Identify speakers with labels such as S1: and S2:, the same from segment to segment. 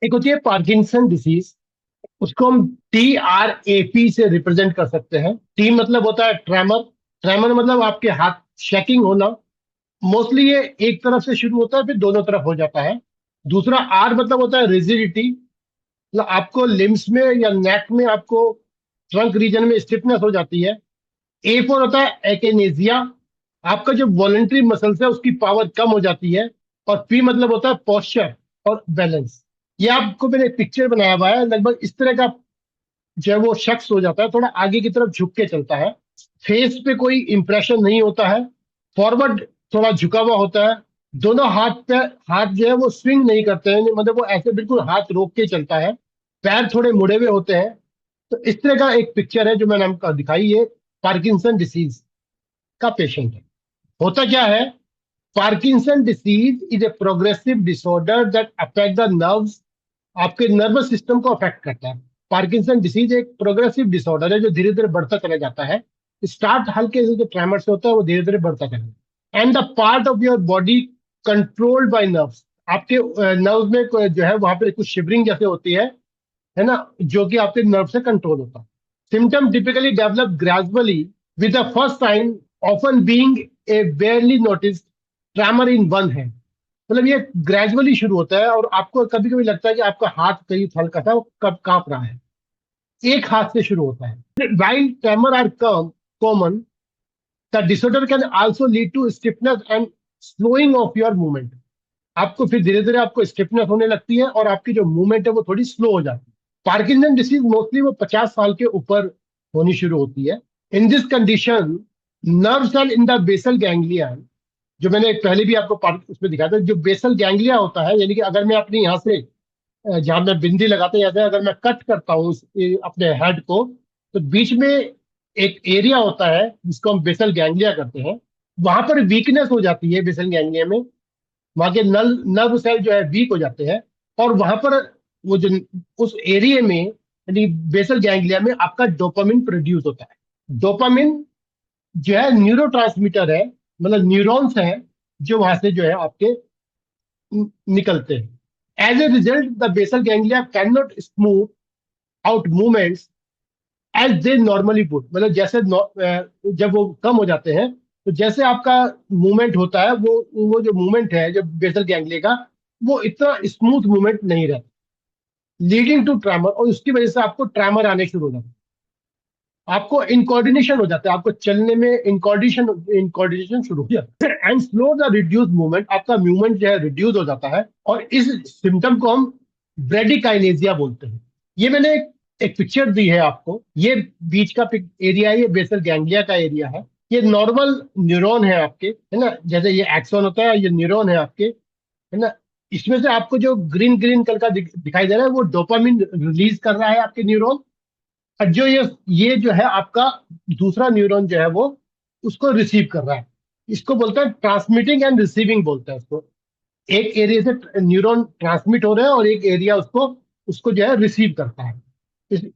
S1: एक होती है पार्किंसन डिसीज। उसको हम TRAP से रिप्रेजेंट कर सकते हैं। टी मतलब होता है ट्रेमर। ट्रेमर मतलब आपके हाथ शेकिंग होना। मोस्टली ये एक तरफ से शुरू होता है, फिर दोनों तरफ हो जाता है। दूसरा आर मतलब होता है रिजिडिटी। मतलब आपको लिम्स में या नेक में आपको ट्रंक रीजन में स्टिफनेस हो जाती है। ए फॉर होता है एकेनेजिया। आपका जो वॉलेंट्री मसल्स है उसकी पावर कम हो जाती है। और पी मतलब होता है पोस्चर और बैलेंस। ये आपको मैंने एक पिक्चर बनाया हुआ है, लगभग इस तरह का जो है वो शख्स हो जाता है, थोड़ा आगे की तरफ झुक के चलता है। फेस पे कोई इंप्रेशन नहीं होता है। फॉरवर्ड थोड़ा झुका हुआ होता है। दोनों हाथ पे हाथ जो है वो स्विंग नहीं करते हैं, मतलब वो ऐसे बिल्कुल हाथ रोक के चलता है। पैर थोड़े मुड़े हुए होते हैं। तो इस तरह का एक पिक्चर है जो मैंने आपको दिखाई। ये पार्किंसन डिसीज का पेशेंट है। होता क्या है? Parkinson disease is a progressive disorder that affect the nerves. आपके नर्वस सिस्टम को अफेक्ट करता है। पार्किंसन डिसीज एक प्रोग्रेसिव डिसऑर्डर है जो धीरे धीरे बढ़ता चला जाता है। स्टार्ट हल्के से जो ट्रेमर से होता है वो धीरे धीरे बढ़ता चला जाता है। And the part of your body controlled by nerves. आपके नर्व में जो है वहां पे कुछ शिवरिंग जैसे होती है ना, जो कि आपके नर्व से कंट्रोल होता है। Symptom typically develop gradually with the first sign often being a barely notice tremor in one hand. मतलब ये ग्रेजुअली शुरू होता है और आपको कभी कभी लगता है कि आपका हाथ कहीं हल्का सा वो कब कांप रहा है। एक हाथ से शुरू होता है। While tremor are come common, the disorder can also lead to stiffness and slowing of your movement. आपको फिर धीरे धीरे आपको स्टिफनेस होने लगती है और आपकी जो मूवमेंट है वो थोड़ी स्लो हो जाती है। पार्किंसन डिसीज मोस्टली वो 50 साल के ऊपर होनी शुरू होती है। In this condition nerve cell in the basal ganglion, जो मैंने पहले भी आपको उसमें दिखाया था, जो बेसल गैंग्लिया होता है, यानी कि अगर मैं अपनी यहाँ से जहां मैं बिंदी लगाते हैं, अगर मैं कट करता हूँ अपने हेड को, तो बीच में एक एरिया होता है जिसको हम बेसल गैंग्लिया करते हैं। वहां पर वीकनेस हो जाती है बेसल गैंग्लिया में। वहां के नल नर्व सेल जो है वीक हो जाते हैं। और वहां पर वो जो उस एरिया में यानी बेसल गैंग्लिया में आपका डोपामिन प्रोड्यूस होता है। डोपामिन जो है न्यूरो है, मतलब न्यूरॉन्स हैं जो वहां से जो है आपके निकलते हैं। As a result the basal ganglia can not smooth out movements as they normally would. मतलब जैसे जब वो कम हो जाते हैं, तो जैसे आपका मूवमेंट होता है वो जो मूवमेंट है जो बेसल गैंग्लिया का, वो इतना स्मूथ मूवमेंट नहीं रहता, लीडिंग टू ट्रैमर। और उसकी वजह से आपको ट्रैमर आने शुरू हो जाता है। आपको इनकोऑर्डिनेशन हो जाता है, आपको चलने में इनकोऑर्डिनेशन शुरू हो जाता है। And slow the reduce movement, आपका मूवमेंट जो है रिड्यूस हो जाता है। और इस सिम्टम को हम ब्रेडिकाइनेजिया बोलते हैं। ये मैंने एक पिक्चर दी है आपको। ये बीच का एरिया है, ये बेसल गैंग्लिया का एरिया है। ये नॉर्मल न्यूरॉन है आपके, है ना, जैसे ये एक्सॉन होता है, ये न्यूरॉन है आपके, है ना। इसमें से आपको जो ग्रीन ग्रीन कलर का दिखाई दे रहा है वो डोपामिन रिलीज कर रहा है आपके न्यूरॉन। और जो ये जो है आपका दूसरा न्यूरॉन जो है वो उसको रिसीव कर रहा है। इसको बोलते हैं ट्रांसमिटिंग एंड रिसीविंग बोलते हैं इसको। एक एरिया से न्यूरॉन ट्रांसमिट हो रहे हैं और एक एरिया उसको उसको जो है रिसीव करता है।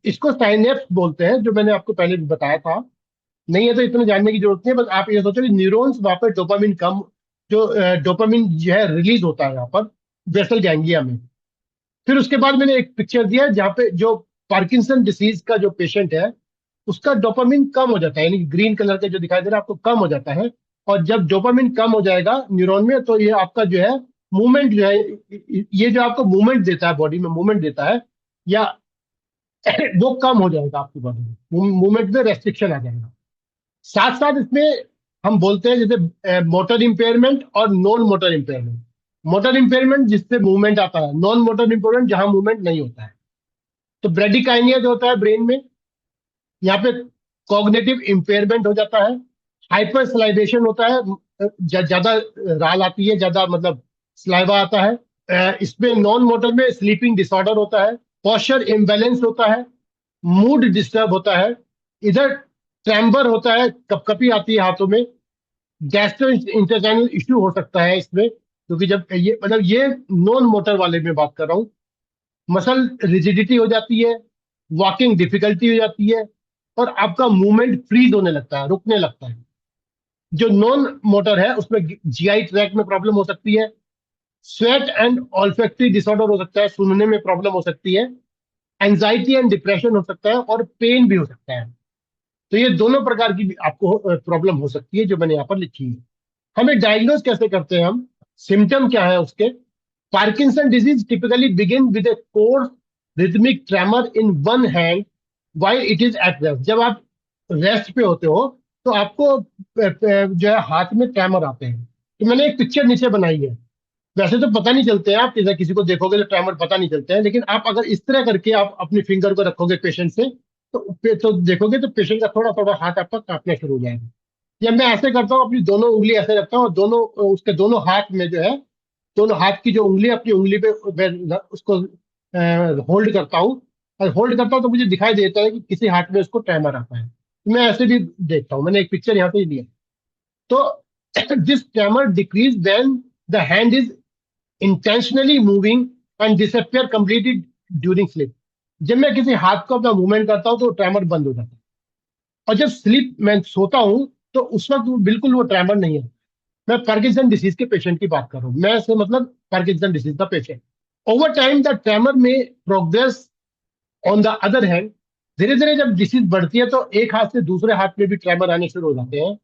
S1: इसको साइनेप्स बोलते हैं, जो मैंने आपको पहले भी बताया था। नहीं है तो इतना जानने की जरूरत नहीं है, बस आप ये सोचो कि न्यूरॉन्स वहां पर डोपामिन कम, जो डोपामिन जो है रिलीज होता है यहाँ पर बेसल गैंग्लिया में। फिर उसके बाद मैंने एक पिक्चर दिया जहाँ पे जो पार्किंसन डिसीज का जो पेशेंट है उसका डोपामिन कम हो जाता है, यानी ग्रीन कलर का जो दिखाई दे रहा है आपको कम हो जाता है। और जब डोपामिन कम हो जाएगा न्यूरॉन में, तो ये आपका जो है मूवमेंट जो है, ये जो आपको मूवमेंट देता है, बॉडी में मूवमेंट देता है, या वो कम हो जाएगा आपकी बॉडी में, मूवमेंट में रेस्ट्रिक्शन आ जाएगा। साथ साथ इसमें हम बोलते हैं जैसे मोटर इंपेयरमेंट और non motor impairment. Motor impairment जिससे मूवमेंट आता है, नॉन मोटर इंपेयरमेंट जहां मूवमेंट नहीं होता है। तो ब्रेडिकाइनिया जो होता है ब्रेन में, यहाँ पे कॉग्निटिव इंपेयरमेंट हो जाता है। हाइपर सलाइवेशन होता है, ज्यादा राल आती है, ज्यादा मतलब सलाइवा आता है। इसमें नॉन मोटर में स्लीपिंग डिसऑर्डर होता है। पोस्चर इम्बैलेंस होता है। मूड डिस्टर्ब होता है। इधर ट्रैम्बर होता है, कपकपी आती है हाथों में। गैस्ट्रो इंटेस्टाइनल इश्यू हो सकता है इसमें, क्योंकि जब ये मतलब ये नॉन मोटर वाले में बात कर रहा हूँ। मसल रिजिडिटी हो जाती है। वॉकिंग डिफिकल्टी हो जाती है। और आपका मूवमेंट फ्रीज होने लगता है, रुकने लगता है। जो नॉन मोटर है उसमें GI ट्रैक में प्रॉब्लम हो सकती है। स्वेट एंड ऑल्फैक्टरी डिसऑर्डर हो सकता है, सूंघने में प्रॉब्लम हो सकती है, एंजाइटी एंड डिप्रेशन हो सकता है, और पेन भी हो सकता है। तो ये दोनों प्रकार की भी आपको प्रॉब्लम हो सकती है जो मैंने यहाँ पर लिखी है। हमें डायग्नोज कैसे करते हैं हम, सिम्टम क्या है उसके? Parkinson disease typically begin with A course rhythmic tremor in one hand while it is at rest. जब आप रेस्ट पे होते हो तो आपको जो है हाथ में ट्रेमर आते हैं। तो मैंने एक पिक्चर नीचे बनाई है। वैसे तो पता नहीं चलते हैं, आप किसी को देखोगे तो ट्रेमर पता नहीं चलते हैं, लेकिन आप अगर इस तरह करके आप अपनी फिंगर को रखोगे पेशेंट से, तो देखोगे तो पेशेंट का थोड़ा थोड़ा हाथ आपका कांपना शुरू हो जाएगा। या मैं ऐसे करता हूँ, अपनी दोनों उंगली ऐसे रखता हूँ और दोनों उसके दोनों हाथ में जो है, दोनों हाथ की जो उंगली अपनी उंगली पे मैं उसको होल्ड करता हूँ। और होल्ड करता हूँ तो मुझे दिखाई देता है कि किसी हाथ में उसको ट्रेमर आता है। मैं ऐसे भी देखता हूँ, मैंने एक पिक्चर यहाँ पे लिया। तो this tremor decrease when the hand is intentionally moving and disappear completely during sleep. जब मैं किसी हाथ को अपना मूवमेंट करता हूँ तो ट्रेमर बंद हो जाता है। और जब स्लीप मैं सोता हूँ तो उस वक्त बिल्कुल वो ट्रेमर नहीं है। मैं पार्किंसन डिसीज के पेशेंट की बात कर रहा हूँ, मैं से मतलब पार्किंसन डिसीज का patient. Over time the tremor में progress on the other hand. धीरे धीरे जब डिसीज बढ़ती है तो एक हाथ से दूसरे हाथ में भी ट्रेमर आने शुरू हो जाते हैं,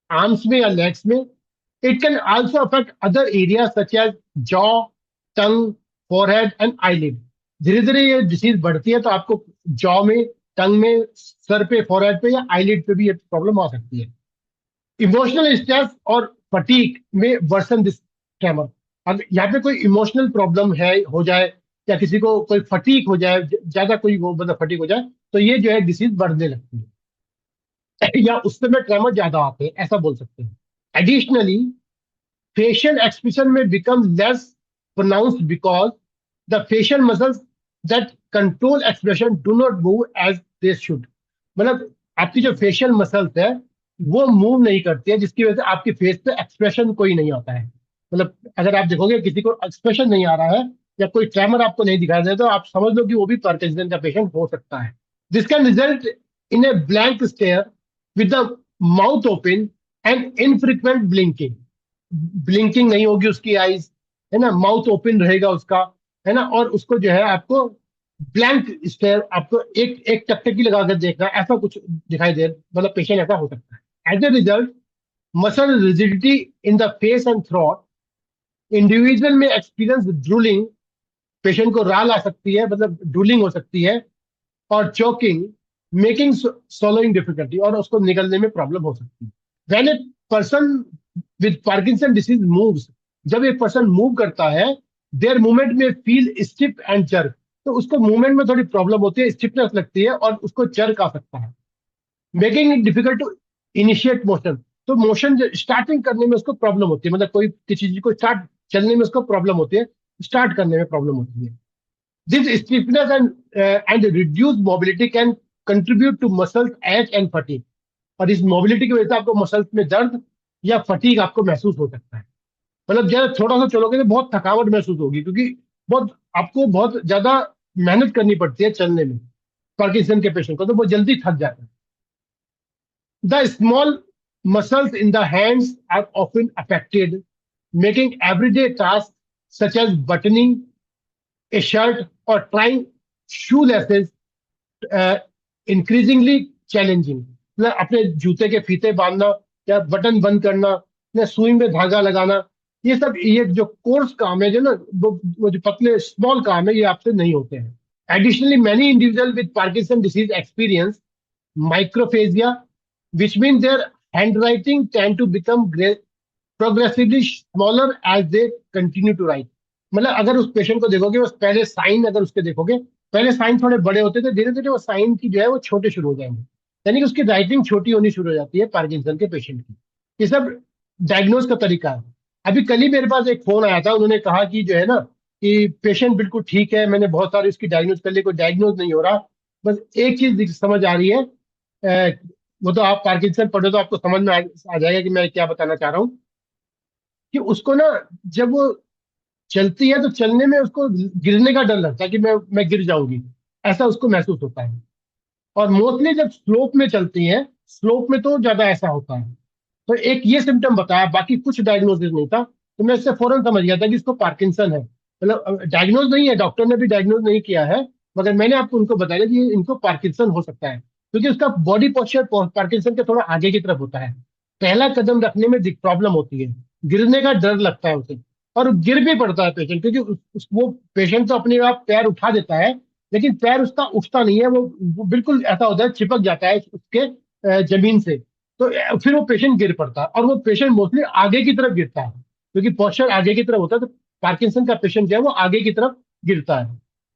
S1: आर्म्स में या लेग्स में। It can also affect other area such as jaw, tongue, forehead and eyelid. धीरे धीरे ये डिसीज बढ़ती है तो आपको जॉ में, टंग में, सर पे, फोरहेड पे या आईलिड पे भी ये प्रॉब्लम आ सकती है। इमोशनल स्ट्रेस और फटीक में वर्सन दिस ट्रेमर। अब यहाँ पे कोई इमोशनल प्रॉब्लम है हो जाए, या किसी को कोई फटीक हो जाए, ज्यादा कोई वो मतलब फटीक हो जाए, तो ये जो है डिसीज बढ़ने लगती है या उस समय ट्रेमर ज्यादा आते हैं, ऐसा बोल सकते हैं। Additionally facial expression may become less pronounced because the facial muscles that control expression do not move as they should। मतलब आपकी जो फेशियल मसल्स है वो मूव नहीं करती है, जिसकी वजह से आपकी फेस पे एक्सप्रेशन कोई नहीं आता है। मतलब अगर आप देखोगे किसी को एक्सप्रेशन नहीं आ रहा है या कोई ट्रेमर आपको नहीं दिखाई दे, तो आप समझ लो कि वो भी पार्किंसन का पेशेंट हो सकता है। This can result in a blank stare with the mouth open and infrequent blinking. Blinking नहीं होगी उसकी आईज, है ना, माउथ ओपन रहेगा उसका, है ना, और उसको जो है आपको ब्लैंक स्टेयर, आपको एक एक टकटकी लगा कर देखना, ऐसा कुछ दिखाई दे, मतलब पेशेंट ऐसा हो सकता है। As a result muscle rigidity in the face and throat. Individual में एक्सपीरियंस ड्रूलिंग, पेशेंट को राल आ सकती है, मतलब ड्रूलिंग हो सकती है, और चोकिंग, मेकिंग swallowing डिफिकल्टी, और उसको निकलने में प्रॉब्लम हो सकती है। When a person with Parkinson disease moves, जब एक पर्सन मूव करता है, देयर मूवमेंट में फील स्टिफ एंड जर्क। तो उसको मूवमेंट में थोड़ी प्रॉब्लम होती है, स्टिफनेस लगती है और उसको जर्क आ सकता है। Making it difficult to initiate motion. तो मोशन स्टार्टिंग करने में उसको प्रॉब्लम होती है, मतलब कोई किसी चीज को स्टार्ट, चलने में उसको प्रॉब्लम होती है, स्टार्ट करने में प्रॉब्लम होती है। This stiffness and reduced mobility can contribute to muscle ache and fatigue। और इस मोबिलिटी की वजह से आपको मसल्स में दर्द या फटीग आपको महसूस हो सकता है। मतलब जब थोड़ा सा चलोगे तो बहुत थकावट महसूस होगी, क्योंकि बहुत आपको बहुत ज्यादा मेहनत करनी पड़ती है चलने में। पार्किंसन के पेशेंट को तो वो जल्दी थक जाता है। The small muscles in the hands are often affected, making everyday task such as buttoning a shirt और trying shoe laces increasingly challenging. मतलब अपने जूते के फीते बांधना, या बटन बंद करना, या सुई में धागा लगाना, ये सब ये जो कोर्स काम है, जो ना वो जो पतले स्मॉल काम है, ये आपसे नहीं होते हैं। Additionally many individual with Parkinson disease experience micrographia, which mean their handwriting tend to become progressively smaller as they continue to write. मतलब अगर उस पेशेंट को देखोगे, बस पहले साइन अगर उसके देखोगे, पहले साइन थोड़े बड़े होते थे, धीरे धीरे वो साइन की जो है वो छोटे शुरू हो जाएंगे। यानी कि उसकी राइटिंग छोटी होनी शुरू हो जाती है पार्किंसन के पेशेंट की। ये सब डायग्नोज का तरीका है। अभी कल ही मेरे पास एक फोन आया था, उन्होंने कहा कि जो है ना, कि पेशेंट बिल्कुल ठीक है, मैंने बहुत सारी उसकी डायग्नोज कर ली, कोई डायग्नोज नहीं हो रहा। बस एक चीज समझ आ रही है, वो तो आप पार्किंसन पढ़ो तो आपको समझ में आ जाएगा कि मैं क्या बताना चाह रहा हूँ। कि उसको ना, जब वो चलती है तो चलने में उसको गिरने का डर लगता है कि मैं गिर जाऊंगी, ऐसा उसको महसूस होता है। और मोस्टली जब स्लोप में चलती है, स्लोप में तो ज्यादा ऐसा होता है। तो एक ये सिम्टम बताया, बाकी कुछ डायग्नोसिस नहीं था। तो मैं इससे फौरन समझ गया था कि इसको पार्किंसन है। मतलब डायग्नोज नहीं है, डॉक्टर ने भी डायग्नोज नहीं किया है, मगर मैंने आपको उनको बताया कि इनको पार्किंसन हो सकता है, क्योंकि उसका बॉडी पोस्चर पार्किंसन के थोड़ा आगे की तरफ होता है। पहला कदम रखने में प्रॉब्लम होती है, गिरने का डर लगता है उसे, और गिर भी पड़ता है पेशेंट, क्योंकि वो पेशेंट तो अपने आप पैर उठा देता है, लेकिन पैर उसका उठता नहीं है, वो बिल्कुल ऐसा होता है, चिपक जाता है उसके जमीन से। तो फिर वो पेशेंट गिर पड़ता है, और वो पेशेंट मोस्टली आगे की तरफ गिरता है, क्योंकि पोस्चर आगे की तरफ होता है। तो पार्किंसन का पेशेंट जो है वो आगे की तरफ गिरता है।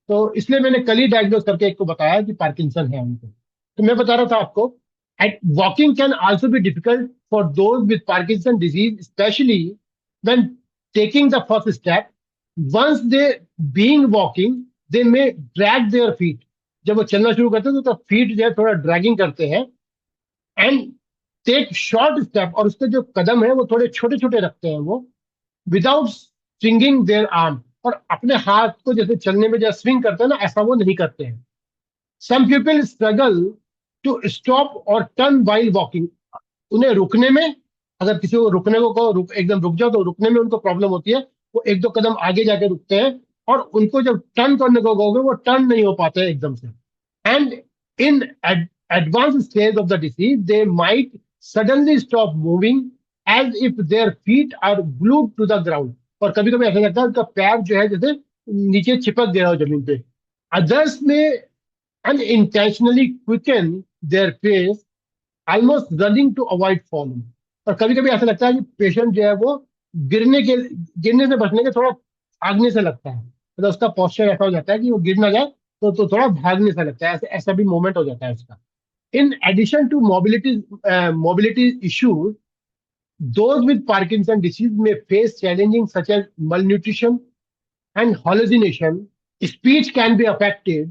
S1: तो इसलिए मैंने कल ही डायग्नोज करके एक को बताया कि पार्किंसन है उनको। तो मैं बता रहा था आपको, at walking can also be difficult for those with Parkinson disease, specially when taking the first step. Once they being walking, they may drag their feet. जब वो चलना शुरू करते हैं तो फीट जो है थोड़ा ड्रैगिंग करते हैं, एंड टेक शॉर्ट स्टेप, और उसके जो कदम है वो थोड़े छोटे छोटे रखते हैं वो, विदाउट स्विंगिंग देयर आर्म। और अपने हाथ को जैसे चलने में जैसे स्विंग करते हैं ना, ऐसा वो नहीं करते हैं। Some people struggle to stop और टर्न वाइल वॉकिंग। उन्हें रुकने में, अगर किसी को रुकने को कहो एकदम रुक जाओ, तो रुकने में उनको प्रॉब्लम होती है। वो एक दो कदम आगे जाके रुकते हैं, और उनको जब टर्न करने को कहोगे वो टर्न नहीं हो पाते हैं एकदम से। And in advanced stage of the disease, they might suddenly stop moving as if their feet are glued to the ground. और कभी कभी ऐसा लगता है उनका पैर जो है जैसे नीचे चिपक गया हो जमीन पे। Others may unintentionally quicken their pace, almost running to avoid falling. और कभी कभी ऐसा लगता है कि पेशेंट जो है वो गिरने से बचने के थोड़ा भागने से लगता है, मतलब उसका पोस्चर ऐसा हो जाता है कि वो गिर ना जाए, तो थोड़ा भागने से लगता है, ऐसा भी मोमेंट हो जाता है उसका। In addition to mobility issues, those with Parkinson disease may face challenges such as malnutrition and hallucination. Speech can be affected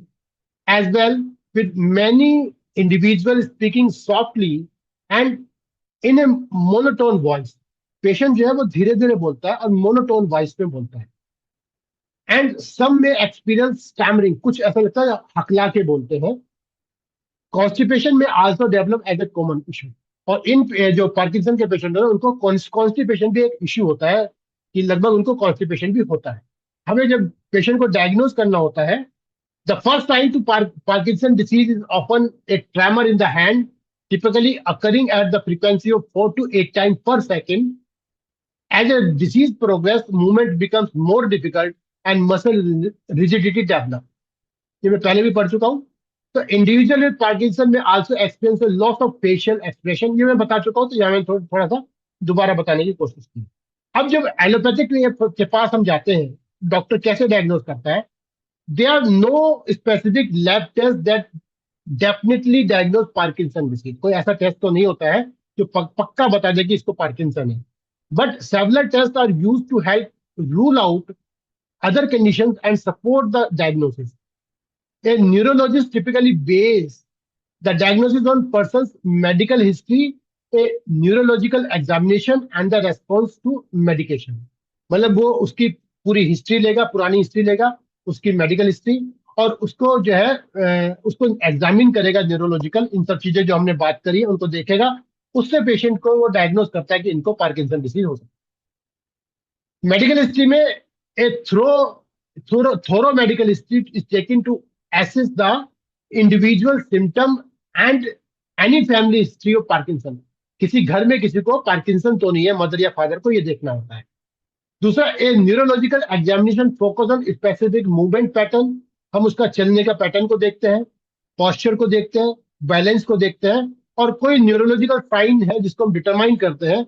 S1: as well, with many individuals speaking softly and in a monotone voice. Patient जो है वो धीरे धीरे बोलता है और monotone voice में बोलता है। एंड सम में एक्सपीरियंस स्टैमरिंग, कुछ ऐसा लगता है हकला के बोलते हैं। Constipation may also develop as a common issue. और इन जो पार्किंसन के पेशेंट है उनको कॉन्स्टिपेशन भी एक इश्यू होता है, कि लगभग उनको कॉन्स्टिपेशन भी होता है। हमें जब पेशेंट को डायग्नोज करना होता है, the first sign to Parkinson disease is often A tremor in the hand, typically occurring at the frequency of 4 to 8 times per second. As a disease progresses, movement becomes more difficult and muscle rigidity develops. ये मैं पहले भी पढ़ चुका हूँ। तो individual with Parkinson में also experience loss of facial expression, ये मैं बता चुका हूँ, तो यहाँ मैं थोड़ा सा दोबारा बताने की कोशिश की। अब जब एलोपैथिक के पास हम जाते हैं, डॉक्टर कैसे डायग्नोज करता है? There are no specific lab test that definitely diagnose Parkinson disease. कोई ऐसा टेस्ट तो नहीं होता है जो पक्का बता दे कि इसको पार्किंसन है, but several tests are used to help rule out other conditions and support the diagnosis. A neurologist typically base the diagnosis on person's medical history, a neurological examination, and the response to medication. मतलब वो उसकी पूरी history लेगा, पुरानी history लेगा, उसकी medical history, और उसको जो है उसको एग्जामिन करेगा न्यूरोलॉजिकल, इन सब चीजें जो हमने बात करी है उनको देखेगा। उससे पेशेंट को वो डायग्नोज करता है कि इनको पार्किंसन डिसीज हो सकता है। मेडिकल हिस्ट्री में a thorough medical history is taken to assess the individual symptom and any family history of Parkinson. किसी घर में किसी को पार्किंसन तो नहीं है, मदर या फादर को, ये देखना होता है। दूसरा, a neurological examination focus on specific movement pattern. हम उसका चलने का पैटर्न को देखते हैं, पॉस्चर को देखते हैं, बैलेंस को देखते हैं, और कोई न्यूरोलॉजिकल साइन है जिसको हम डिटरमाइन करते हैं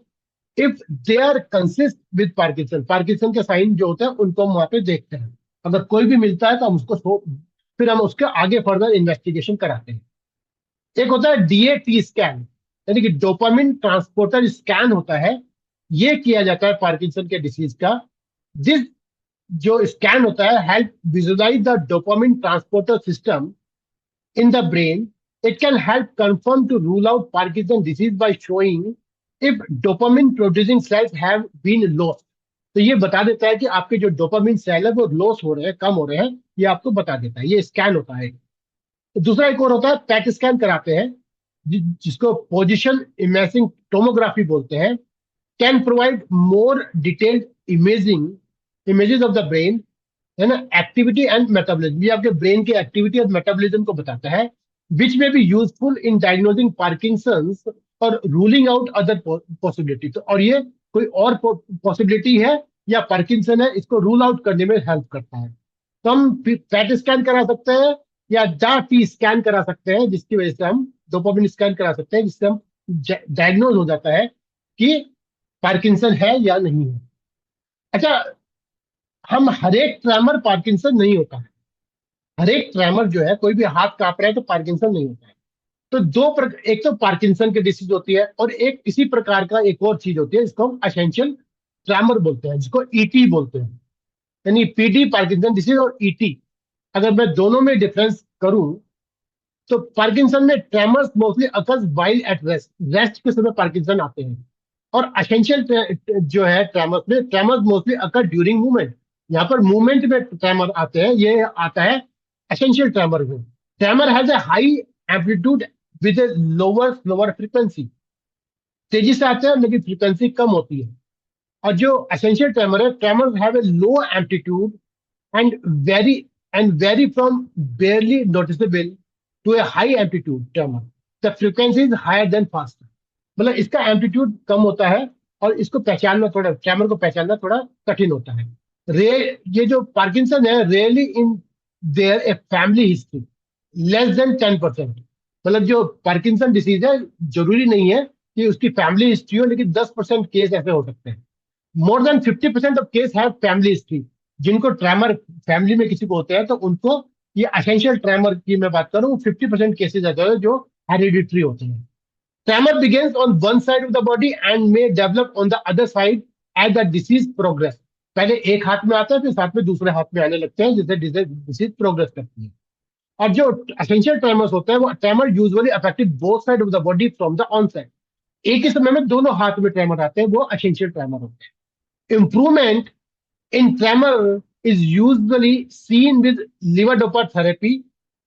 S1: if they are consist with Parkinson. Parkinson के साइन जो होते हैं उनको हम वहां पे देखते हैं। अगर कोई भी मिलता है तो हम उसको फिर हम उसके आगे फर्दर इन्वेस्टिगेशन कराते हैं। एक होता है डीएटी स्कैन, यानी कि डोपामिन ट्रांसपोर्टर स्कैन होता है। ये किया जाता है पार्किंसन के डिसीज का। दिस जो स्कैन होता है help visualize the dopamine transporter system in the brain. It can help confirm to rule out Parkinson's disease by showing if dopamine producing cells have been lost. तो ये बता देता है कि आपके जो डोपामिन सेल है वो लॉस हो रहे हैं, कम हो रहे हैं, ये आपको बता देता है। ये स्कैन होता है। दूसरा एक और होता है पैट स्कैन कराते हैं, जिसको पोजिशन इमेजिंग टोमोग्राफी बोलते हैं। Can provide more detailed imaging images of the brain, है ना, एक्टिविटी एंड मेटाबॉलिज्म। ये आपके ब्रेन की एक्टिविटी और मेटाबॉलिज्म को बताता है, विच में be useful in diagnosing Parkinson's और रूलिंग आउट अदर पॉसिबिलिटी। तो और ये कोई और पॉसिबिलिटी है या पार्किंसन है, इसको रूल आउट करने में हेल्प करता है। तो हम पैट स्कैन करा सकते हैं या डा टी स्कैन करा सकते हैं, जिसकी वजह से हम डोपामिन स्कैन करा सकते हैं, जिससे हम डायग्नोज हो जाता है कि पार्किंसन है या नहीं है। अच्छा, हम हर एक ट्रेमर पार्किंसन नहीं होता है। हर एक ट्रेमर जो है, कोई भी हाथ कांप रहा है तो पार्किंसन नहीं होता है। तो एक तो पार्किंसन की डिसीज होती है, और एक इसी प्रकार का एक और चीज होती है जिसको हम असेंशियल ट्रेमर बोलते हैं, जिसको ईटी बोलते हैं। यानी पीडी पार्किंसन डिसीज और ईटी, अगर मैं दोनों में डिफरेंस करूं, तो पार्किंसन में tremors mostly occurs while at rest, rest के समय पार्किंसन आते हैं। और असेंशियल जो है ट्रेमर्स में, ट्रेमर्स मोस्टली अकर ड्यूरिंग मूवमेंट। यहाँ पर मूवमेंट में ट्रेमर आते हैं, ये आता है एसेंशियल ट्रेमर में। Tremor has a high amplitude with a lower slower frequency, तेजी से आते हैं लेकिन फ्रीक्वेंसी कम होती है। और जो एसेंशियल ट्रेमर है, tremor have a low amplitude and very very from barely noticeable to a high amplitude tremor. The frequency is higher than faster. मतलब इसका एम्पलीट्यूड कम होता है, और इसको पहचानना थोड़ा, ट्रेमर को पहचानना थोड़ा कठिन होता है। रे ये जो पार्किंसन है, rarely in their a family history less than 10%। मतलब जो पार्किंसन डिसीज है, जरूरी नहीं है कि उसकी फैमिली हिस्ट्री हो, लेकिन 10% केस ऐसे हो सकते हैं। More than 50% of case have family history. जिनको ट्रेमर फैमिली में किसी को होते हैं, तो उनको, ये असेंशियल ट्रेमर की मैं बात करूं, 50% केसेज आते हैं जो हेरिडिटरी होते हैं। Tremor begins on one side of the body and may develop on the other side as the disease progress. पहले एक हाथ में आता है, फिर साथ में दूसरे हाथ में आने लगते हैं, जिससे डिसीज प्रोग्रेस करती है। और जो एसेंशियल ट्रेमर्स होते हैं, वो tremor usually affected both side of the body from the on side. एक ही समय में दोनों हाथ में ट्रेमर आते हैं, वो एसेंशियल ट्रेमर होते हैं। Improvement in tremor is usually seen with levodopa therapy.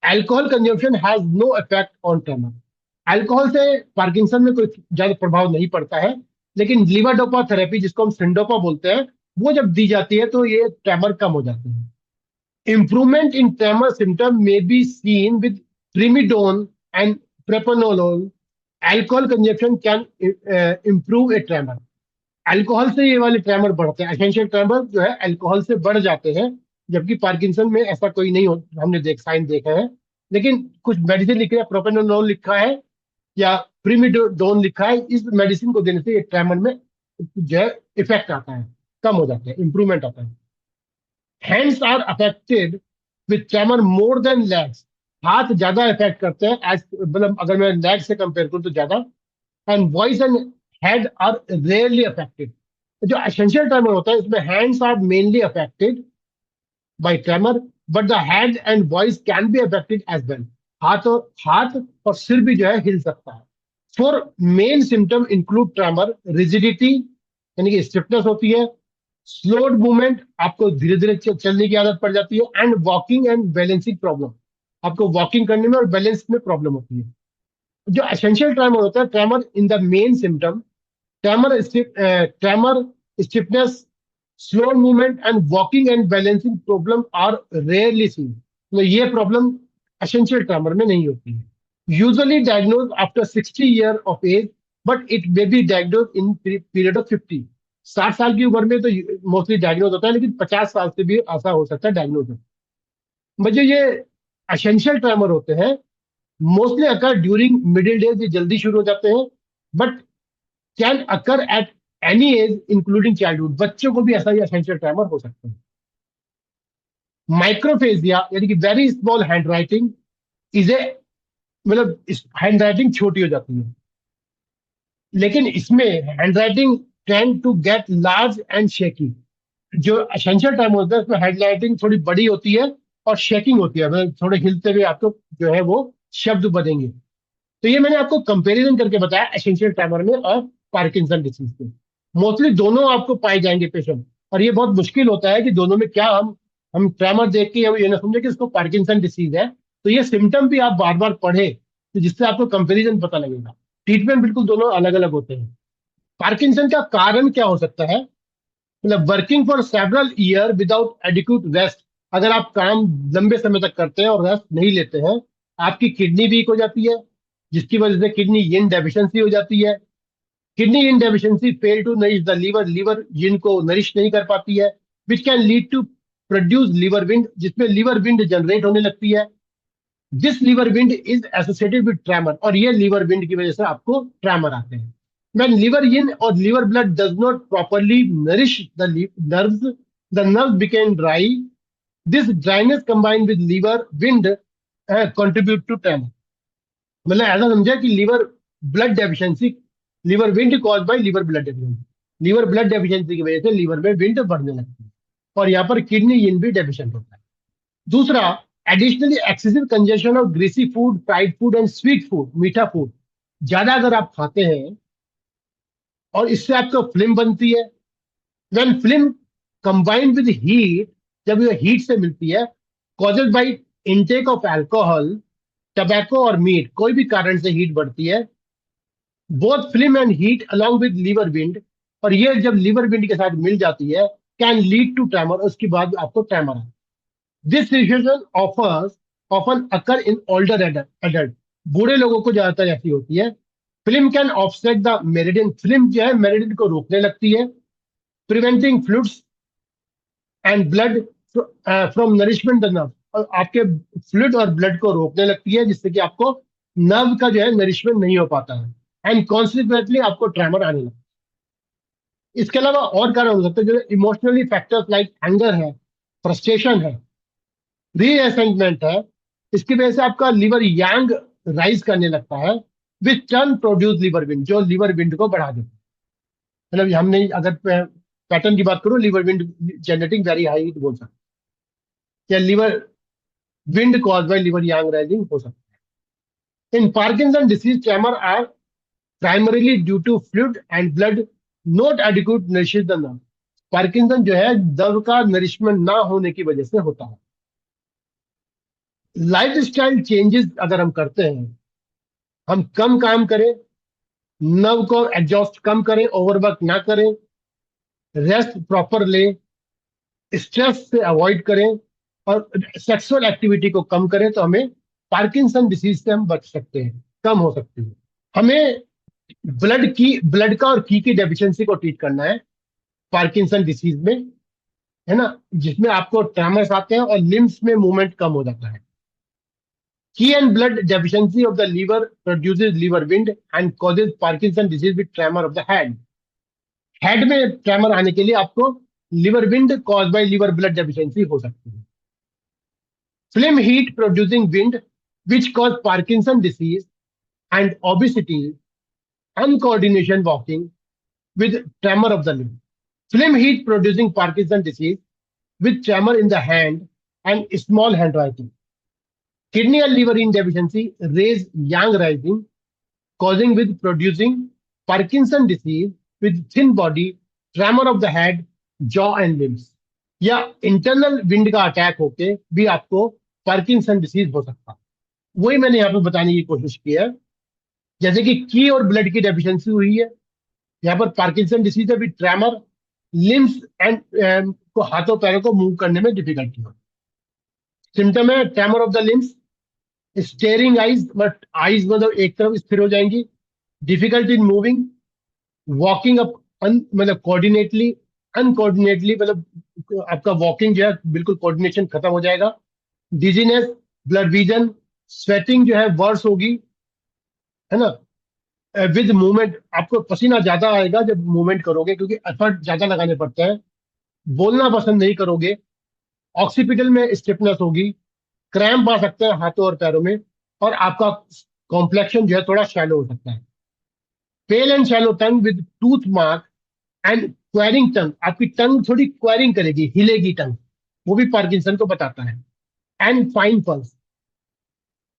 S1: Alcohol consumption has no effect on tremor. Alcohol से पार्किंसन में कोई ज्यादा प्रभाव नहीं पड़ता है, लेकिन लीवाडोपा थेरेपी, जिसको हम सिंडोपा बोलते हैं, वो जब दी जाती है तो ये ट्रेमर कम हो जाते हैं। Improvement in tremor symptom may be seen with primidone and propranolol. Alcohol consumption can improve a tremor. Alcohol से ये वाले ट्रेमर बढ़ते हैं, एसेंशियल ट्रेमर जो है अल्कोहल से बढ़ जाते हैं, जबकि पार्किंसन में ऐसा कोई नहीं हो, हमने साइन देखा है। लेकिन कुछ मेडिसिन लिखे हैं, प्रोपेनोलोल लिखा है या प्रीमिडोन लिखा है, इस मेडिसिन को देने से ये ट्रेमर में जो है इफेक्ट आता है, कम हो जाता है, इंप्रूवमेंट आता है। Hands are affected with tremor more than legs. हाथ ज्यादा इफेक्ट करते हैं, एज मतलब अगर मैं लेग से कंपेयर करूं तो ज्यादा। And voice and head are rarely affected. जो एसेंशियल ट्रेमर होता है, इसमें hands are mainly affected by tremor, but the head and voice can be affected as well. हाथ और सिर भी जो है हिल सकता है। Four main symptom include tremor, rigidity यानी कि स्टिफनेस होती है, स्लोड मूवमेंट, आपको धीरे धीरे चलने की आदत पड़ जाती है, and walking and balancing problem, आपको वॉकिंग करने में और बैलेंस में प्रॉब्लम होती है। जो एसेंशियल ट्रेमर होता है, tremor in the main symptom, tremor, stiffness, slow movement and walking and balancing problem are rarely seen. तो ये प्रॉब्लम एसेंशियल ट्रेमर में नहीं होती है। Usually diagnose after 60 year of age, but it may be diagnose in period of 50। 60 साल की उम्र में तो मोस्टली डायग्नोज होता है, लेकिन 50 साल से भी ऐसा हो सकता है डायग्नोज हो। मुझे ये एसेंशियल ट्रेमर होते हैं, मोस्टली अकर ड्यूरिंग मिडिल डेज, ये जल्दी शुरू हो जाते हैं, but can occur at any as including childhood. बच्चों को भी ऐसा ही एसेंशियल ट्रेमर हो सकते हैं। माइक्रोफेजिया यानी कि very small hand writing is a, मतलब हैंड राइटिंग छोटी हो जाती है, लेकिन इसमें hand writing tend to get large and shaky. जो एसेंशियल ट्रेमर होता है, उसमें हैंड राइटिंग थोड़ी बड़ी होती है और शेकिंग होती है, मतलब थोड़े हिलते हुए आपको जो है वो शब्द बनेंगे। तो ये मैंने आपको कंपैरिजन करके बताया एसेंशियल ट्रेमर में और पार्किंसन डिसीज में। मोस्टली दोनों आपको पाए जाएंगे पेशेंट, और ये बहुत मुश्किल होता है कि दोनों में क्या हम ट्रेमर देख के हम ये ना समझे कि इसको पार्किंसन डिसीज है। तो ये सिम्टम भी आप बार बार पढ़े, तो जिससे आपको कंपैरिजन पता लगेगा। ट्रीटमेंट बिल्कुल दोनों अलग अलग होते हैं। पार्किंसन का कारण क्या हो सकता है? मतलब working for several year without adequate rest, अगर आप काम लंबे समय तक करते हैं और रेस्ट नहीं लेते हैं, आपकी किडनी वीक हो जाती है, जिसकी वजह से किडनी यिन डेफिशिएंसी हो जाती है। Kidney yin deficiency fail to nourish the liver, liver yin को नरिश नहीं कर पाती है, which can lead to produce liver wind, जिसमें लीवर विंड जनरेट होने लगती है। This liver wind is associated with tremor, और ये लीवर विंड की वजह से आपको ट्रैमर आते हैं। When liver yin or liver blood does not properly nourish the nerves, the nerves become dry. This dryness combined with liver wind contribute to tremor. मतलब ऐसा समझा कि liver blood deficiency, liver wind cause by liver blood deficiency, liver blood deficiency की वजह से liver में wind बढ़ने लगती है, और यहाँ पर किडनी यिन भी डेफिशिएंट होता है। दूसरा, additionally excessive consumption of greasy food, fried food and sweet food, मीठा फूड ज्यादा अगर आप खाते हैं और इससे आपको फिल्म बनती है। When phlegm combined with heat, जब ये हीट से मिलती है, causes by intake of alcohol, tobacco और मीट, कोई भी कारण से हीट बढ़ती है, both phlegm and heat along with liver wind, और ये जब लीवर विंड के साथ मिल जाती है, कैन लीड टू ट्रैमर, उसके बाद आपको ट्रैमर है। This situation offers often occur in older adult, बूढ़े लोगों को ज्यादातर ऐसी होती है। Film can offset the meridian, film जो है मेरिडियन को रोकने लगती है, preventing fluids and blood from nourishment the nerve, और आपके फ्लूइड और ब्लड को रोकने लगती है, जिससे कि आपको नर्व का जो है नरिशमेंट नहीं हो पाता है, एंड कॉन्सिक्वेंटली आपको ट्रैमर आने लगता है। इसके अलावा और कारण हो सकते हैं, जो इमोशनली फैक्टर्स लाइक एंगर है, फ्रस्ट्रेशन है, रीअसेंटमेंट है, इसकी वजह से आपका लिवर यांग राइज करने लगता है, विच टर्न प्रोड्यूस लिवर विंड, जो लिवर विंड को बढ़ा देता है। मतलब हमने अगर पैटर्न की बात करूं, liver wind generating very high बोल सकते हैं, या liver wind cause by liver yang rising हो सकता है। In Parkinson disease tremor are primarily due to fluid and blood not adequate nourishes the nerve, Parkinson जो है नर्व का नरिशमेंट ना होने की वजह से होता है। लाइफ स्टाइल चेंजेस अगर हम करते हैं, हम कम काम करें, नर्व को एग्जॉस्ट कम करें, ओवरवर्क ना करें, रेस्ट प्रॉपर लें, स्ट्रेस से अवॉइड करें, और सेक्सुअल एक्टिविटी को कम करें, तो हमें पार्किंसन डिसीज से हम बच सकते हैं, कम हो सकती है। हमें ब्लड का और की डेफिशिएंसी को ट्रीट करना है पार्किंसन डिसीज में, है ना, जिसमें आपको ट्रैमर्स आते हैं और लिम्स में मूवमेंट कम हो जाता है। Qi and blood deficiency of the liver produces liver wind and causes Parkinson disease with tremor of the head. Head में ट्रैमर आने के लिए आपको liver wind cause by liver blood deficiency हो सकती है। Phlegm heat producing wind which cause Parkinson disease and obesity, uncoordination walking with tremor of the limb. Flame heat producing Parkinson disease with tremor in the hand and small handwriting. Kidney and liver in deficiency raise yang rising, causing with producing Parkinson disease with thin body, tremor of the head, jaw and limbs. या internal wind का attack होके भी आपको Parkinson disease हो सकता है। वही मैंने यहाँ पे बताने की कोशिश की है, जैसे कि की और ब्लड की डेफिशिएंसी हुई है, यहाँ पर पार्किंसन डिसीज है विद ट्रैमर, लिम्स एंड को, हाथों पैरों को मूव करने में डिफिकल्टी हो। सिम्टम है tremor of the limbs, staring eyes, but eyes मतलब एक तरफ स्थिर हो जाएंगी, difficulty in moving, walking up मतलब कोऑर्डिनेटली, अनकोऑर्डिनेटली मतलब आपका वॉकिंग जो है बिल्कुल कोऑर्डिनेशन खत्म हो जाएगा, डिजीनेस, ब्लड विजन, स्वेटिंग जो है वर्स होगी, है ना, विद मूवमेंट आपको पसीना ज्यादा आएगा जब मूवमेंट करोगे, क्योंकि एफर्ट ज्यादा लगाने पड़ते हैं, बोलना पसंद नहीं करोगे, ऑक्सीपिटल में स्टिफनेस होगी, क्रैम्प आ सकते हैं हाथों और पैरों में, और आपका कॉम्प्लेक्शन जो है थोड़ा शैलो हो सकता है। Pale and shallow tongue with tooth mark and quivering tongue, आपकी टंग थोड़ी क्वेरिंग करेगी, हिलेगी टंग, वो भी पार्किंसन को बताता है। एंड फाइन पल्स,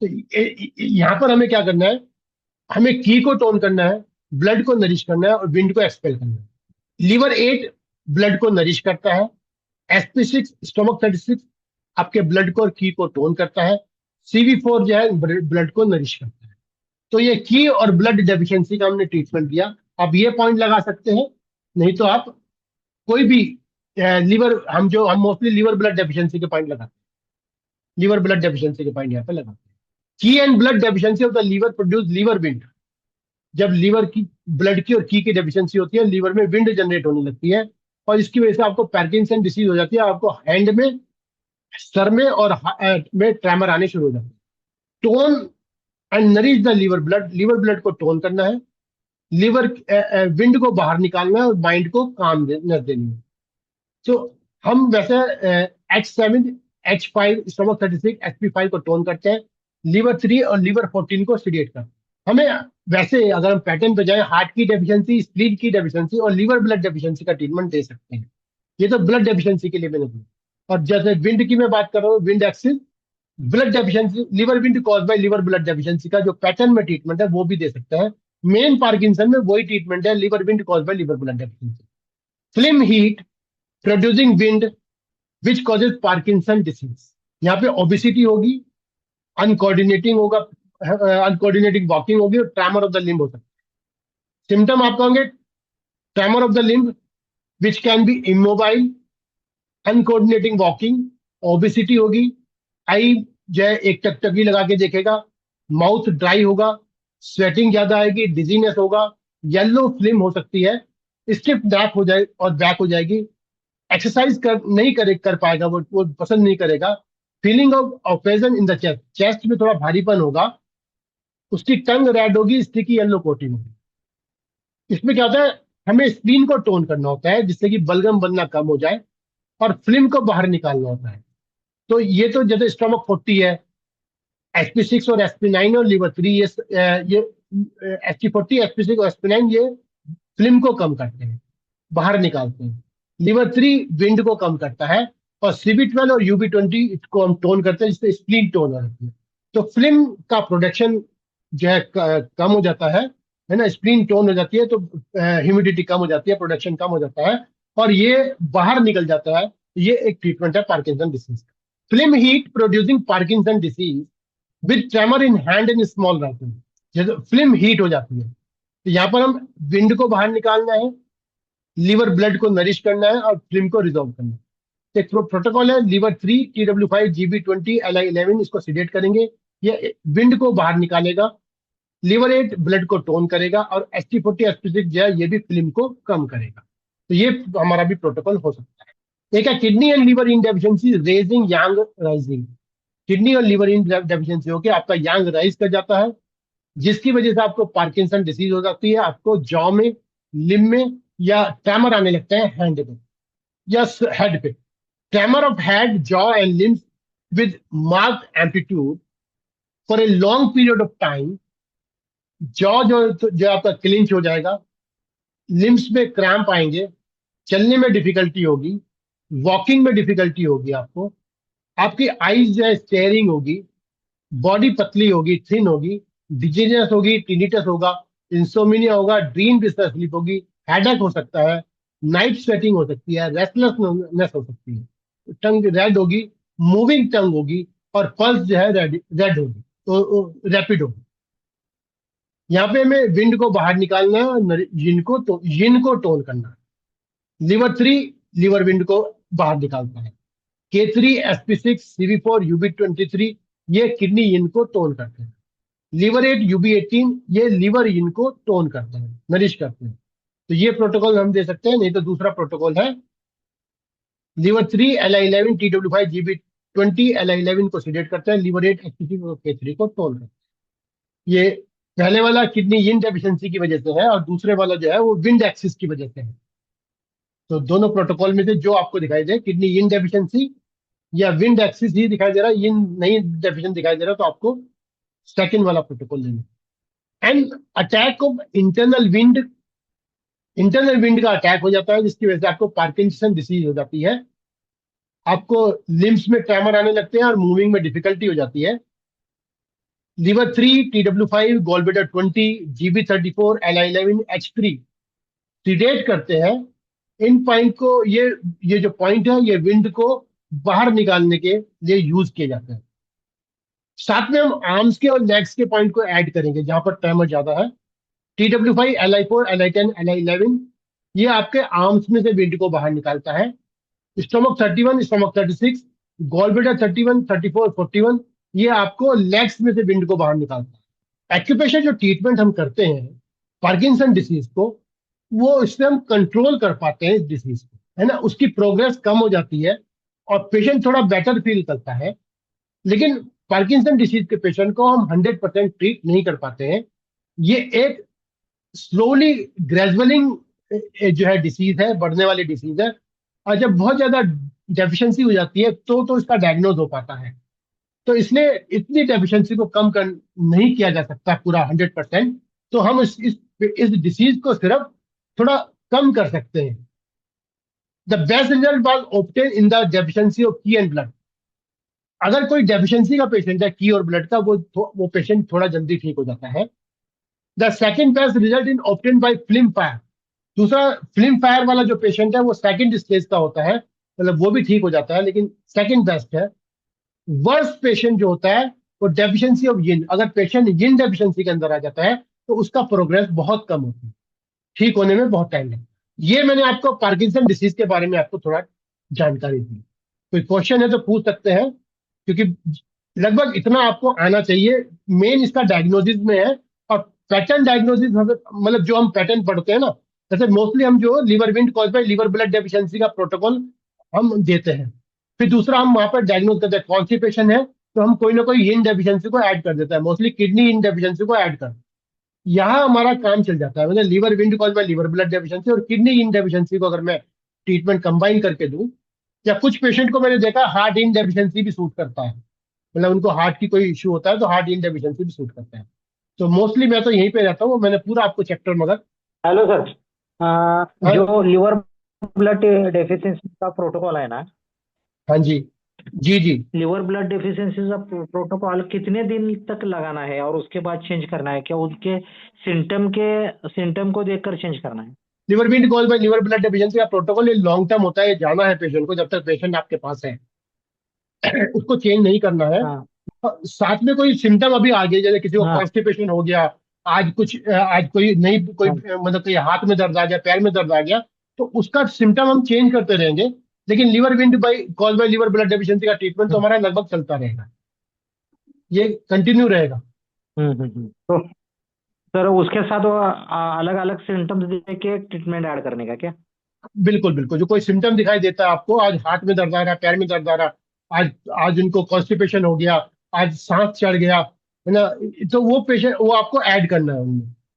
S1: तो यहाँ पर हमें क्या करना है, हमें की को टोन करना है, ब्लड को नरिश करना है, और विंड को एक्सपेल करना है। लीवर 8 ब्लड को नरिश करता है, SP6 स्टोमक 36 आपके ब्लड को और की को टोन करता है, CV4 जो है ब्लड को नरिश करता है। तो ये की और ब्लड डेफिशिएंसी का हमने ट्रीटमेंट दिया। आप ये पॉइंट लगा सकते हैं, नहीं तो आप कोई भी लीवर, हम मोस्टली लीवर ब्लड डेफिशिएंसी के पॉइंट लगाते हैं, लीवर ब्लड डेफिशिएंसी के पॉइंट यहाँ पे लगाते हैं। Qi and blood deficiency of the liver produce liver wind. जब लीवर की, ब्लड की और की डेफिशिएंसी होती है, लीवर में विंड जनरेट होने लगती है, और इसकी वजह से आपको पार्किंसन डिसीज हो जाती है, आपको हैंड में, सर में और में ट्रैमर आने शुरू हो जाते हैं। Tone and nourish the liver blood, liver blood को टोन करना है, लीवर विंड को बाहर निकालना है और माइंड को काम देनी है। तो हम वैसे H7, H5, स्टमक 36, HP5 को टोन करते हैं, लीवर 3 और लीवर 14 को सीडिएट करते हैं। हमें वैसे अगर हम पैटर्न पे जाए, हार्ट की डेफिशिएंसी, स्प्लीन की डेफिशिएंसी और लीवर ब्लड डेफिशिएंसी का ट्रीटमेंट दे सकते हैं। ये तो ब्लड डेफिशिएंसी के लिए मैंने बोला। और जैसे विंड की मैं बात कर रहा हूँ, wind axis, blood deficiency, liver wind cause by liver blood deficiency का जो पैटर्न में ट्रीटमेंट है वो भी दे सकते हैं। मेन पार्किंसन में वही ट्रीटमेंट है, liver wind cause by liver blood deficiency. Film heat producing wind which causes Parkinson disease. यहाँ पे ओबिसिटी होगी, अनकोऑर्डिनेटिंग होगा, अनकोऑर्डिनेटिंग वॉकिंग होगी और ट्रैमर ऑफ द लिम्ब हो सकता है। सिम्टम आप कहोगे, tremor of the limb which can be immobile, uncoordinating walking, obesity होगी, आई जो है एक टकटकी लगा के देखेगा, माउथ ड्राई होगा, स्वेटिंग ज्यादा आएगी, डिजीनेस होगा, येलो फिल्म हो सकती है, स्टिफ बैक हो जाए और बैक हो जाएगी, एक्सरसाइज नहीं कर पाएगा, वो पसंद नहीं करेगा। Feeling of oppression in the chest, chest में थोड़ा भारीपन होगा, उसकी टंग रेड होगी, स्टिकी येलो कोटिंग होगी। इसमें क्या होता है, हमें स्प्लीन को टोन करना होता है जिससे कि बलगम बनना कम हो जाए और फिल्म को बाहर निकालना होता है। तो ये तो जैसे स्टमक 40 है, SP6 और SP9 और लिवर 3, ये SP40, SP6 और SP9 ये फिल्म को कम करते हैं, बाहर निकालते हैं। लिवर 3 विंड को कम करता है, और CB12 और UB20 इसको हम टोन करते हैं, जिससे स्प्लीन टोन हो जाती है। तो फिल्म का प्रोडक्शन जो है कम हो जाता है ना, स्प्लीन टोन हो जाती है, तो ह्यूमिडिटी कम हो जाती है, प्रोडक्शन कम हो जाता है, और ये बाहर निकल जाता है। ये एक ट्रीटमेंट है पार्किंसन डिसीज का। Film heat producing Parkinson disease with tremor in hand and small rifle. जैसे फिल्म हीट हो जाती है, तो यहाँ पर हम विंड को बाहर निकालना है, लीवर ब्लड को नरिश करना है और फिल्म को रिजॉल्व करना है। तो एक प्रोटोकॉल है, लीवर 3, TW5, GB20, LI11 इसको सीडेट करेंगे, ये विंड को बाहर निकालेगा, लीवर 8 ब्लड को टोन करेगा, और SP40, SP6 जो है ये भी फिल्म को कम करेगा। तो ये हमारा भी प्रोटोकॉल हो सकता है। एक है kidney and liver in deficiency raising yang rising. Kidney और लीवर इन डेफिशिएंसी होकर आपका यांग राइज कर जाता है, जिसकी वजह से आपको पार्किंसन डिसीज हो जाती है, आपको जॉ में, लिम्ब में, या ट्रैमर आने लगते हैं हैंड पे या हेड पे। Tremor of head, jaw and limbs with marked amplitude for a long period of time. Jaw जो आपका क्लिंच हो जाएगा, लिम्स में क्रैम्प आएंगे, चलने में डिफिकल्टी होगी, वॉकिंग में डिफिकल्टी होगी, आपको, आपकी आईज जो है स्टेयरिंग होगी, बॉडी पतली होगी, थिन होगी, डिजीनेस होगी, टिनिटस होगा, इंसोमिनिया होगा, ड्रीम डिस्टर्ब स्लीप होगी, हेडेक हो सकता है, नाइट स्वेटिंग हो सकती है, रेस्टलेसनेस हो सकती है, टंग रेड होगी, मूविंग टंग होगी, और पल्स जो है रेड रेड होगी, तो रैपिड होगी। यहाँ पे हमें विंड को बाहर निकालना है और यिन को टोन करना है। लिवर 3 लिवर विंड को बाहर निकालता है। K3, SP6, CV4, UB23 ये किडनी यिन को टोन करते हैं। लिवर 8, UB18 ये लिवर यिन को टोन करते हैं, नरिश करते हैं। तो ये प्रोटोकॉल हम दे सकते हैं। नहीं तो दूसरा प्रोटोकॉल है, liver 3 LI11, TW5, GB20 LI11 को सीडेट करते हैं, लिवर 8, SP6 और K3 को टोन करते हैं। ये पहले वाला किडनी यिन डेफिशिएंसी की वजह से है, और दूसरे वाला जो है वो विंड एक्सिस की वजह से है। तो दोनों प्रोटोकॉल में से जो आपको दिखाई दे, किडनी यिन डेफिशिएंसी या विंड एक्सिस ही दिखाई दे रहा है, यिन नहीं डेफिशिएंट दिखाई दे रहा, तो आपको सेकंड वाला प्रोटोकॉल लेना। And attack of internal wind, internal wind का अटैक हो जाता है, जिसकी वजह से आपको पार्किंसन डिसीज हो जाती है, आपको लिम्स में ट्रेमर आने लगते हैं और मूविंग में डिफिकल्टी हो जाती है। Liver 3, TW5, gallbladder 20, GB34, LI11, H3 seeded करते हैं। इन पॉइंट को, ये जो पॉइंट है, ये विंड को बाहर निकालने के लिए यूज किए जाते हैं। साथ में हम आर्म्स के और लेग्स के पॉइंट को ऐड करेंगे जहां पर ट्रेमर ज्यादा है। T W5, Li4, Li10, Li11 ये आपके आर्म्स में से विंड को बाहर निकालता है। स्टोमक 31, स्टोमक 36, गॉल ब्लैडर 31, 34, 41 ये आपको लेग्स में से विंड को बाहर निकालता है। एक्यूप्रेशर जो ट्रीटमेंट हम करते हैं पार्किंसन डिसीज को, वो इससे हम कंट्रोल कर पाते हैं इस डिसीज को, है ना। उसकी प्रोग्रेस कम हो जाती है और पेशेंट थोड़ा बेटर फील करता है। लेकिन पार्किंसन डिसीज के पेशेंट को हम 100% ट्रीट नहीं कर पाते हैं। ये एक स्लोली ग्रेजुअलिंग जो है डिसीज है, बढ़ने वाली डिसीज है। और जब बहुत ज्यादा डेफिशिएंसी हो जाती है तो इसका डायग्नोज हो पाता है। तो इसलिए इतनी डेफिशिएंसी को कम कर नहीं किया जा सकता पूरा 100%। तो हम इस डिसीज को सिर्फ थोड़ा कम कर सकते हैं। The best result was obtain in the deficiency of की एंड ब्लड। अगर कोई डेफिशिएंसी का पेशेंट है की और ब्लड का, वो पेशेंट थोड़ा जल्दी ठीक हो जाता है। The second best result in obtain bye film fire. दूसरा, फिल्म फायर वाला जो पेशेंट है वो सेकंड स्टेज का होता है, मतलब वो भी ठीक हो जाता है लेकिन सेकंड बेस्ट है। वर्स्ट पेशेंट जो होता है वो डेफिशिएंसी ऑफ यिन। अगर पेशेंट यिन डेफिशिएंसी के अंदर आ जाता है तो उसका प्रोग्रेस बहुत कम होती है, ठीक होने में बहुत टाइम लगता है। ये मैंने आपको पार्किंसन डिसीज के बारे में आपको थोड़ा जानकारी दी। कोई क्वेश्चन है तो पूछ सकते हैं, क्योंकि लगभग इतना आपको आना चाहिए। मेन इसका डायग्नोसिस में है। और पैटर्न डायग्नोसिस मतलब जो हम पैटर्न पढ़ते हैं ना, जैसे मोस्टली हम जो liver wind cause by liver blood deficiency का प्रोटोकॉल हम देते हैं। फिर दूसरा हम वहां पर डायग्नोज करते हैं कॉन्स्टिपेशन है तो हम कोई ना कोई इन डेफिशिएंसी को ऐड कर देता है, मोस्टली किडनी इन डेफिशिएंसी को ऐड कर। यहाँ हमारा काम चल जाता है। मतलब liver wind cause by liver blood deficiency और किडनी इन डेफिशिएंसी को अगर मैं ट्रीटमेंट कंबाइन करके दूं, या कुछ पेशेंट को मैंने देखा हार्ट इन डेफिशिएंसी भी सूट करता है, मतलब उनको हार्ट की कोई इश्यू होता है तो हार्ट इन डेफिशिएंसी भी सूट करता है। तो मोस्टली मैं तो यहीं पे रहता हूँ। मैंने पूरा आपको चैप्टर मगर
S2: हेलो सर।
S1: हाँ।
S2: जो लिवर ब्लड डेफिशिएंसी का प्रोटोकॉल है ना,
S1: हाँ जी। जी जी।
S2: लिवर ब्लड डेफिशिएंसी का प्रोटोकॉल कितने दिन तक लगाना है और उसके बाद चेंज करना है? क्या उनके सिम्टम को देखकर चेंज करना है?
S1: Liver wind cause by liver blood deficiency का प्रोटोकॉल ये लॉन्ग टर्म होता है। ये जाना है पेशेंट को जब तक पेशेंट आपके पास है। उसको चेंज नहीं करना है।
S2: हाँ
S1: साथ में कोई सिम्टम अभी आ गए, जैसे किसी को
S2: हाँ
S1: कॉन्स्टिपेशन हो गया, आज कोई नहीं कोई
S2: हाँ।
S1: मतलब कोई हाथ में दर्द आ गया, पैर में दर्द आ गया, तो उसका सिम्टम हम चेंज करते रहेंगे। लेकिन liver wind by cause by liver blood deficiency का ट्रीटमेंट तो हमारा लगभग चलता रहेगा, ये कंटिन्यू रहेगा।
S2: तो सर उसके साथ वो अलग अलग सिम्टम्स दे के ट्रीटमेंट ऐड करने का क्या?
S1: बिल्कुल बिल्कुल। जो कोई सिम्टम दिखाई देता है आपको, आज हाथ में दर्द आ रहा है, पैर में दर्द आ रहा है, आज आज उनको कॉन्स्टिपेशन हो गया, आज सांस चढ़ गया, है ना, तो वो पेशेंट वो आपको ऐड करना है उनमें।